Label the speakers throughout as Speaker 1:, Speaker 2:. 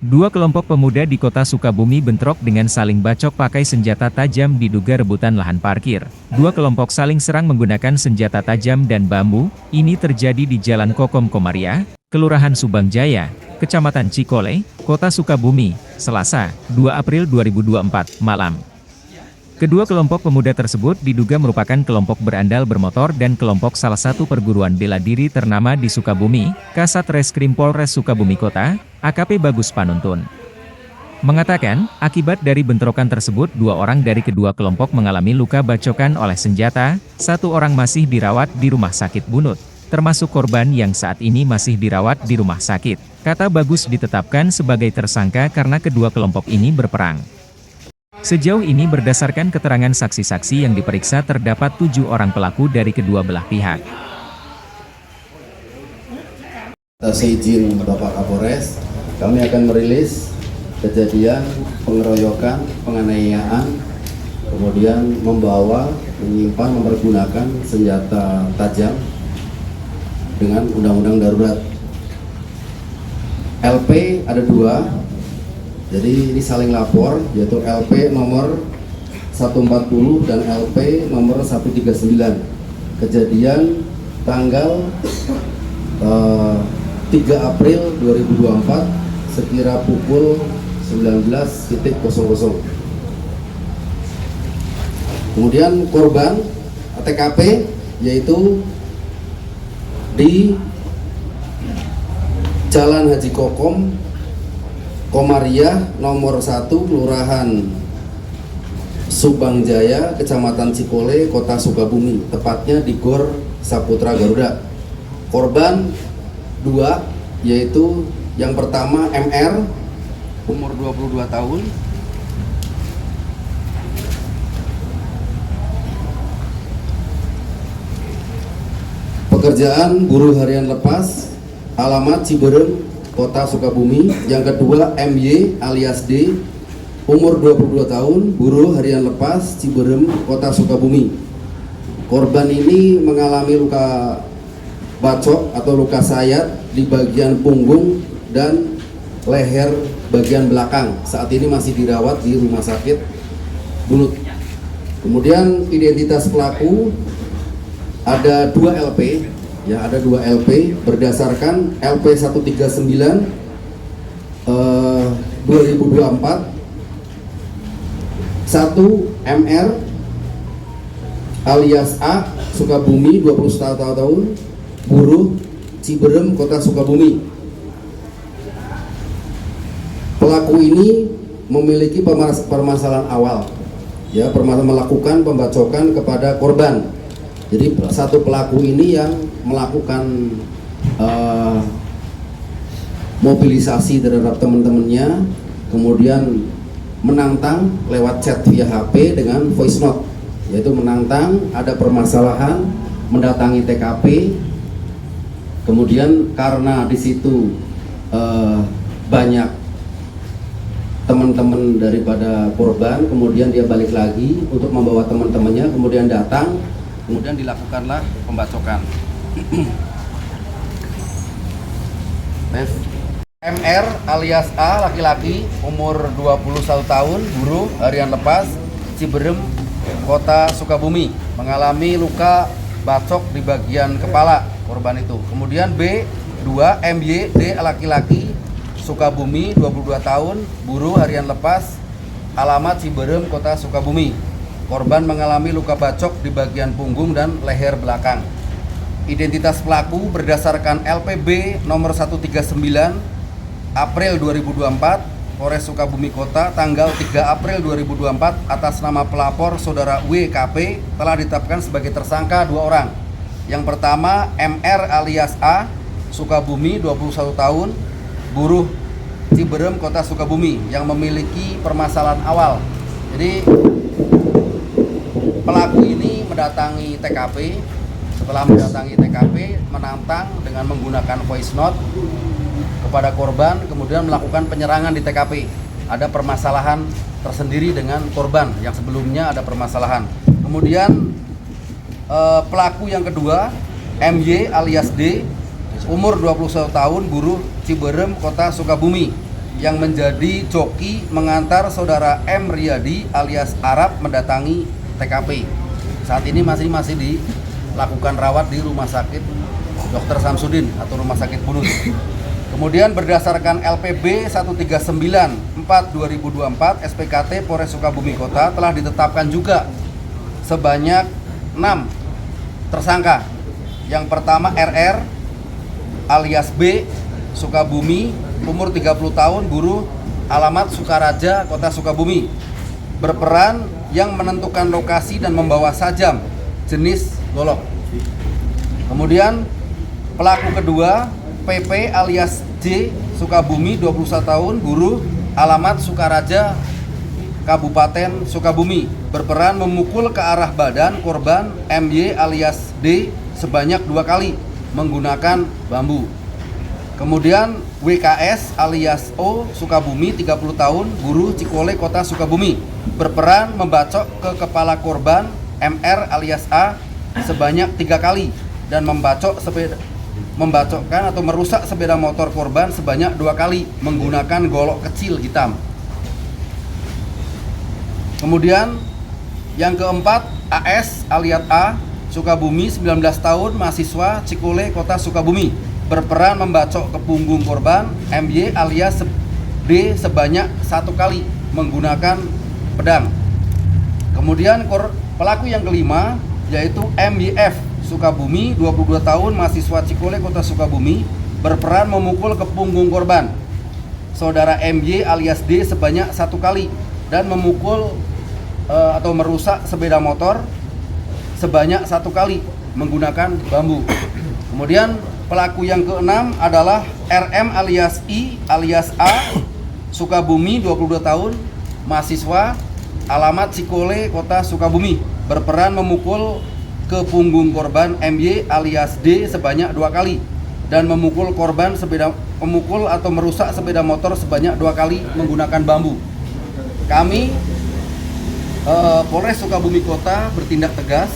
Speaker 1: Dua kelompok pemuda di kota Sukabumi bentrok dengan saling bacok pakai senjata tajam diduga rebutan lahan parkir. Dua kelompok saling serang menggunakan senjata tajam dan bambu. Ini terjadi di Jalan Kokom Komaria, Kelurahan Subang Jaya, Kecamatan Cikole, Kota Sukabumi, Selasa, 2 April 2024, malam. Kedua kelompok pemuda tersebut diduga merupakan kelompok berandal bermotor dan kelompok salah satu perguruan bela diri ternama di Sukabumi, Kasat Reskrim Polres Sukabumi Kota, AKP Bagus Panuntun. Mengatakan, akibat dari bentrokan tersebut dua orang dari kedua kelompok mengalami luka bacokan oleh senjata, satu orang masih dirawat di rumah sakit Bunut, termasuk korban yang saat ini masih dirawat di rumah sakit. Kata Bagus ditetapkan sebagai tersangka karena kedua kelompok ini berperang. Sejauh ini berdasarkan keterangan saksi-saksi yang diperiksa terdapat 7 orang pelaku dari kedua belah pihak.
Speaker 2: Atas izin Bapak Kapolres, kami akan merilis kejadian pengeroyokan, penganiayaan, kemudian membawa, menyimpan, mempergunakan senjata tajam dengan undang-undang darurat. LP ada 2. Jadi ini saling lapor, yaitu LP nomor 140 dan LP nomor 139. Kejadian tanggal 3 April 2024 sekira pukul 19.00. Kemudian korban TKP yaitu di Jalan Haji Kokom Komaria nomor 1 Kelurahan Subang Jaya, Kecamatan Cikole, Kota Sukabumi, tepatnya di Gor Saputra Garuda. Korban 2 yaitu yang pertama MR umur 22 tahun. Pekerjaan buruh harian lepas, alamat Ciberem, Kota Sukabumi. Yang kedua MY alias D, umur 22 tahun, buruh harian lepas, Ciberem, Kota Sukabumi. Korban ini mengalami luka bacok atau luka sayat di bagian punggung dan leher bagian belakang. Saat ini masih dirawat di rumah sakit Bunut. Kemudian identitas pelaku ada 2 LP. Ya, ada 2 LP berdasarkan LP 139 2024. 1 MR alias A, Sukabumi, 21 tahun, buruh Ciberem, Kota Sukabumi. Pelaku ini memiliki permasalahan awal, ya, melakukan pembacokan kepada korban. Jadi satu pelaku ini yang melakukan mobilisasi terhadap teman-temannya, kemudian menantang lewat chat via HP dengan voice note, yaitu menantang ada permasalahan, mendatangi TKP, kemudian karena di situ banyak teman-teman daripada korban, kemudian dia balik lagi untuk membawa teman-temannya, kemudian datang. Kemudian dilakukanlah pembacokan. MR alias A, laki-laki, umur 21 tahun, buruh harian lepas, Ciberem, Kota Sukabumi, mengalami luka bacok di bagian kepala korban itu. Kemudian B, 2 MY D, laki-laki, Sukabumi, 22 tahun, buruh harian lepas, alamat Ciberem, Kota Sukabumi. Korban mengalami luka bacok di bagian punggung dan leher belakang. Identitas pelaku berdasarkan LPB nomor 139 April 2024, Polres Sukabumi Kota, tanggal 3 April 2024, atas nama pelapor Saudara WKP telah ditetapkan sebagai tersangka 2 orang. Yang pertama MR alias A, Sukabumi, 21 tahun, buruh Ciberem, Kota Sukabumi, yang memiliki permasalahan awal. Jadi pelaku ini mendatangi TKP. Setelah mendatangi TKP, menantang dengan menggunakan voice note kepada korban, kemudian melakukan penyerangan di TKP. Ada permasalahan tersendiri dengan korban yang sebelumnya ada permasalahan. Kemudian pelaku yang kedua MY alias D, umur 21 tahun, buruh Ciberem, Kota Sukabumi, yang menjadi joki mengantar saudara M. Riyadi alias Arab mendatangi TKP. Saat ini masih dilakukan rawat di Rumah Sakit Dr. Samsudin atau Rumah Sakit Bunut. Kemudian berdasarkan LPB 139/2024 SPKT Polres Sukabumi Kota telah ditetapkan juga sebanyak 6 tersangka. Yang pertama RR alias B, Sukabumi, umur 30 tahun, buruh, alamat Sukaraja, Kota Sukabumi, berperan yang menentukan lokasi dan membawa sajam jenis golok. Kemudian pelaku kedua PP alias J, Sukabumi, 21 tahun, buruh, alamat Sukaraja, Kabupaten Sukabumi, berperan memukul ke arah badan korban MY alias D sebanyak 2 kali menggunakan bambu. Kemudian WKS alias O, Sukabumi, 30 tahun, buruh, Cikole, Kota Sukabumi, berperan membacok ke kepala korban MR alias A sebanyak 3 kali dan membacokkan atau merusak sepeda motor korban sebanyak 2 kali menggunakan golok kecil hitam. Kemudian yang keempat AS alias A, Sukabumi, 19 tahun, mahasiswa, Cikole, Kota Sukabumi, berperan membacok ke punggung korban MY alias D sebanyak 1 kali menggunakan pedang. Kemudian pelaku yang kelima yaitu MYF, Sukabumi, 22 tahun, mahasiswa, Cikole, Kota Sukabumi, berperan memukul ke punggung korban saudara MY alias D sebanyak 1 kali dan memukul atau merusak sepeda motor sebanyak 1 kali menggunakan bambu. Kemudian pelaku yang keenam adalah RM alias I alias A, Sukabumi, 22 tahun, mahasiswa, alamat Cikole, Kota Sukabumi, berperan memukul ke punggung korban MY alias D sebanyak 2 kali dan memukul atau merusak sepeda motor sebanyak 2 kali menggunakan bambu. Kami Polres Sukabumi Kota bertindak tegas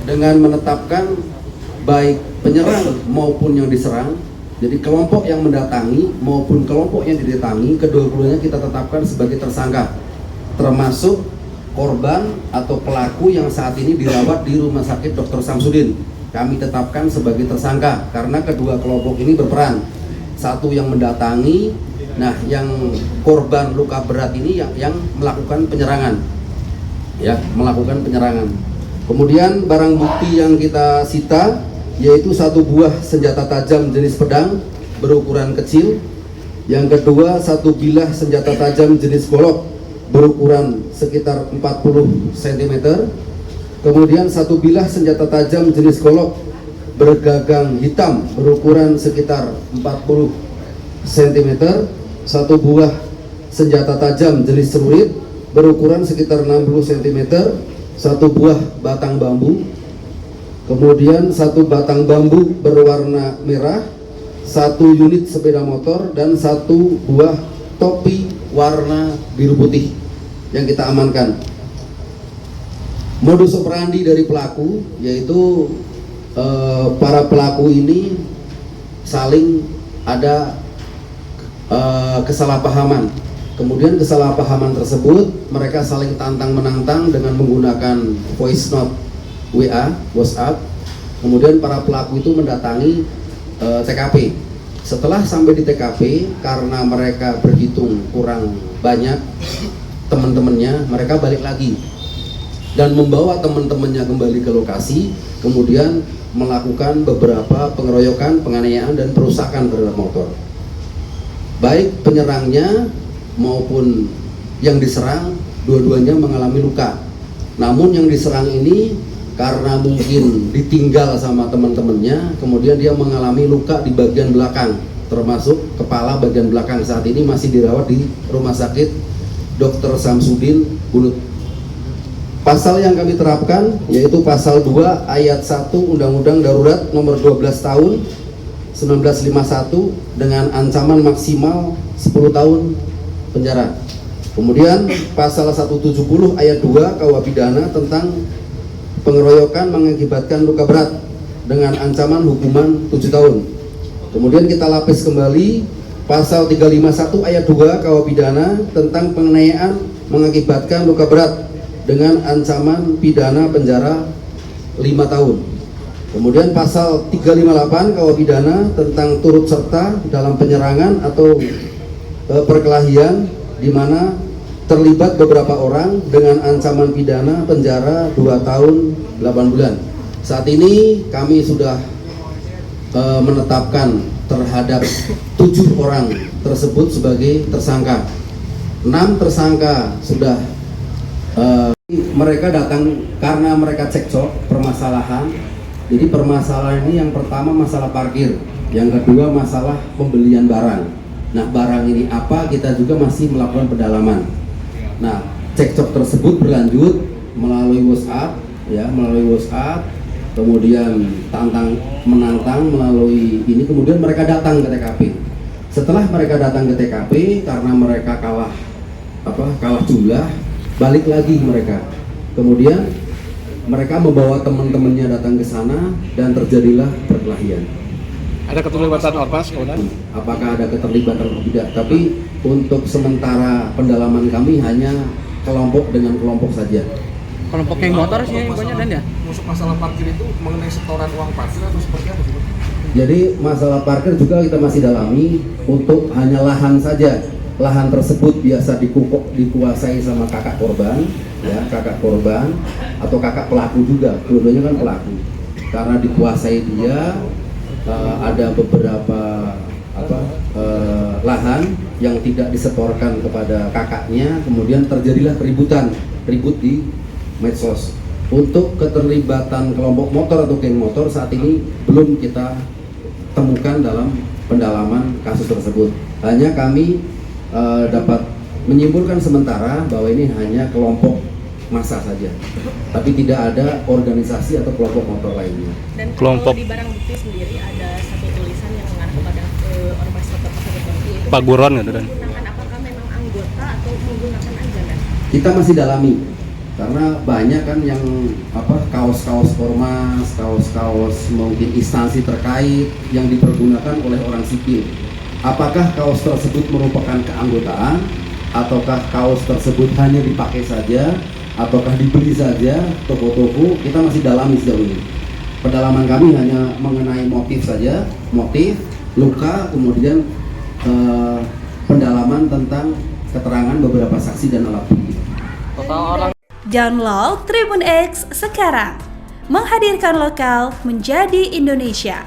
Speaker 2: dengan menetapkan baik penyerang maupun yang diserang. Jadi kelompok yang mendatangi maupun kelompok yang didatangi, kedua-duanya kita tetapkan sebagai tersangka, termasuk korban atau pelaku yang saat ini dirawat di Rumah Sakit Dr. Samsudin. Kami tetapkan sebagai tersangka karena kedua kelompok ini berperan. Satu yang mendatangi, nah yang korban luka berat ini yang melakukan penyerangan. Kemudian barang bukti yang kita sita yaitu 1 buah senjata tajam jenis pedang berukuran kecil. Yang kedua 1 bilah senjata tajam jenis golok berukuran sekitar 40 cm. Kemudian 1 bilah senjata tajam jenis golok bergagang hitam berukuran sekitar 40 cm. 1 buah senjata tajam jenis celurit berukuran sekitar 60 cm. 1 buah batang bambu. Kemudian 1 batang bambu berwarna merah, 1 unit sepeda motor, dan 1 buah topi warna biru putih yang kita amankan. Modus operandi dari pelaku yaitu para pelaku ini saling ada kesalahpahaman. Kemudian kesalahpahaman tersebut mereka saling tantang menantang dengan menggunakan voice note WA, WhatsApp. Kemudian para pelaku itu mendatangi TKP. Setelah sampai di TKP, karena mereka berhitung kurang banyak teman-temannya, mereka balik lagi dan membawa teman-temannya kembali ke lokasi, kemudian melakukan beberapa pengeroyokan, penganiayaan, dan perusakan terhadap motor. Baik penyerangnya maupun yang diserang, dua-duanya mengalami luka. Namun yang diserang ini karena mungkin ditinggal sama teman-temannya, kemudian dia mengalami luka di bagian belakang, termasuk kepala bagian belakang. Saat ini masih dirawat di Rumah Sakit Dr. Samsudin Bunut. Pasal yang kami terapkan yaitu pasal 2 ayat 1 Undang-Undang Darurat nomor 12 tahun 1951 dengan ancaman maksimal 10 tahun penjara. Kemudian pasal 170 ayat 2 KUH pidana tentang pengeroyokan mengakibatkan luka berat dengan ancaman hukuman 7 tahun. Kemudian kita lapis kembali pasal 351 ayat 2 KUH pidana tentang penganiayaan mengakibatkan luka berat dengan ancaman pidana penjara 5 tahun. Kemudian pasal 358 KUH pidana tentang turut serta dalam penyerangan atau perkelahian di mana terlibat beberapa orang dengan ancaman pidana penjara 2 tahun 8 bulan. Saat ini kami sudah menetapkan terhadap 7 orang tersebut sebagai tersangka. 6 tersangka sudah mereka datang karena mereka cekcok permasalahan. Jadi permasalahan ini yang pertama masalah parkir, yang kedua masalah pembelian barang. Nah, barang ini apa, kita juga masih melakukan pendalaman. Nah, cekcok tersebut berlanjut melalui WhatsApp, ya, melalui WhatsApp, kemudian menantang melalui ini, kemudian mereka datang ke TKP. Setelah mereka datang ke TKP, karena mereka kalah jumlah, balik lagi mereka. Kemudian mereka membawa teman-temannya datang ke sana dan terjadilah perkelahian.
Speaker 3: Ada keterlibatan ormas,
Speaker 2: apakah ada keterlibatan atau tidak? Tapi untuk sementara pendalaman kami hanya kelompok dengan kelompok saja.
Speaker 4: Kelompok geng motor sih banyak dan ya.
Speaker 3: Masuk masalah parkir itu mengenai setoran uang parkir atau seperti apa sih?
Speaker 2: Jadi masalah parkir juga kita masih dalami untuk hanya lahan saja. Lahan tersebut biasa dikuasai sama kakak korban, ya, kakak korban atau kakak pelaku juga. Dua-duanya kan pelaku. Karena dikuasai dia, ada beberapa lahan yang tidak disetorkan kepada kakaknya, kemudian terjadilah ribut di medsos. Untuk keterlibatan kelompok motor atau geng motor saat ini belum kita temukan dalam pendalaman kasus tersebut. Hanya kami dapat menyimpulkan sementara bahwa ini hanya kelompok massa saja, tapi tidak ada organisasi atau kelompok motor lainnya.
Speaker 5: Dan
Speaker 3: Kelompok.
Speaker 5: kalau di barang bukti sendiri ada satu tulisan yang mengarah kepada ormas atau pasar tertentu itu
Speaker 3: Paguron gitu dan.
Speaker 5: menggunakan apakah memang anggota atau menggunakan ajaran?
Speaker 2: Kita masih dalami karena banyak kan yang kaos-kaos ormas, kaos-kaos mungkin instansi terkait yang dipergunakan oleh orang sipil. Apakah kaos tersebut merupakan keanggotaan ataukah kaos tersebut hanya dipakai saja ataukah dibeli saja toko-toko, kita masih dalami sejauh ini. Pendalaman kami hanya mengenai motif saja, motif, luka, kemudian pendalaman tentang keterangan beberapa saksi dan alat bukti.
Speaker 6: Download Tribun X sekarang, menghadirkan lokal menjadi Indonesia.